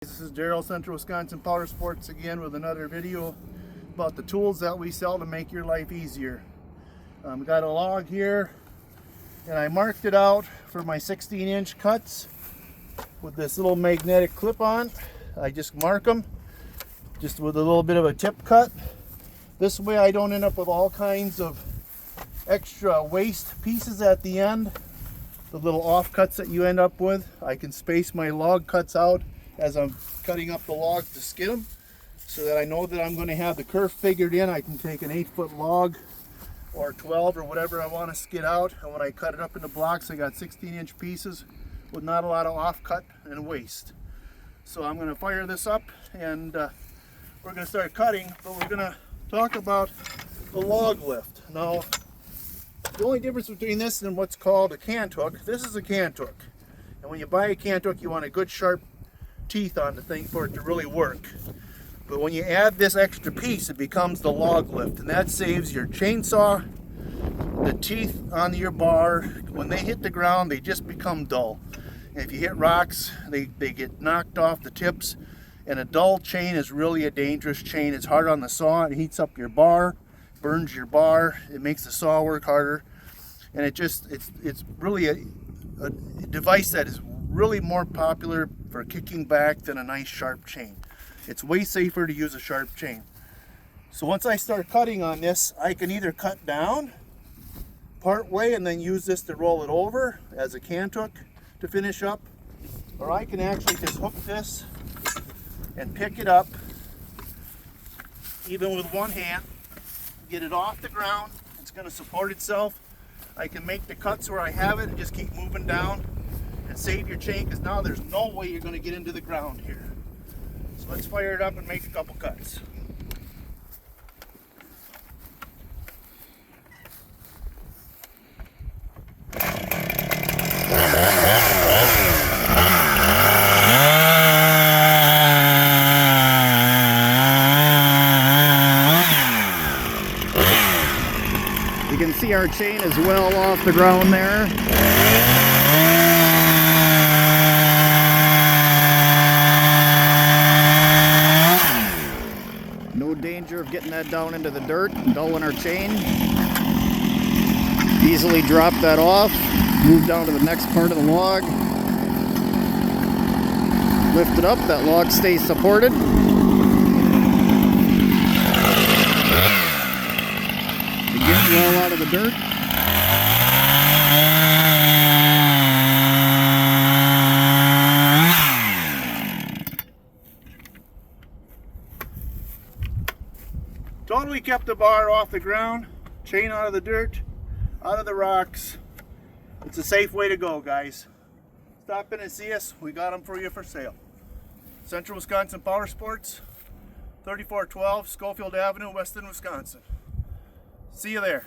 This is Daryl, Central Wisconsin Power Sports again with another video about the tools that we sell to make your life easier. We got a log here and I marked it out for my 16-inch cuts with this little magnetic clip on. I just mark them just with a little bit of a tip cut. This way I don't end up with all kinds of extra waste pieces at the end. The little offcuts that you end up with, I can space my log cuts out as I'm cutting up the log to skin them, so that I know that I'm going to have the kerf figured in. I can take an 8-foot log or 12 or whatever I want to skid out, and when I cut it up into blocks I got 16-inch pieces with not a lot of offcut and waste. So I'm going to fire this up and we're going to start cutting, but we're going to talk about the log lift. Now, the only difference between this and what's called a cant hook, this is a cant hook, and when you buy a cant hook you want a good sharp teeth on the thing for it to really work. But when you add this extra piece, it becomes the log lift, and that saves your chainsaw. The teeth on your bar, when they hit the ground, they just become dull. And if you hit rocks, they get knocked off the tips. And a dull chain is really a dangerous chain. It's hard on the saw, it heats up your bar, burns your bar, it makes the saw work harder. And it's really a device that is really more popular for kicking back than a nice sharp chain. It's way safer to use a sharp chain. So once I start cutting on this, I can either cut down part way and then use this to roll it over as a cant hook to finish up, or I can actually just hook this and pick it up even with one hand, get it off the ground. It's going to support itself. I can make the cuts where I have it and just keep moving down and save your chain, because now there's no way you're going to get into the ground here. So let's fire it up and make a couple cuts. You can see our chain is well off the ground there. No danger of getting that down into the dirt and dulling our chain. Easily drop that off, move down to the next part of the log, lift it up, that log stays supported. Again, well out of the dirt. Totally kept the bar off the ground, chain out of the dirt, out of the rocks. It's a safe way to go, guys. Stop in and see us. We got them for you for sale. Central Wisconsin Power Sports, 3412 Schofield Avenue, Weston, Wisconsin. See you there.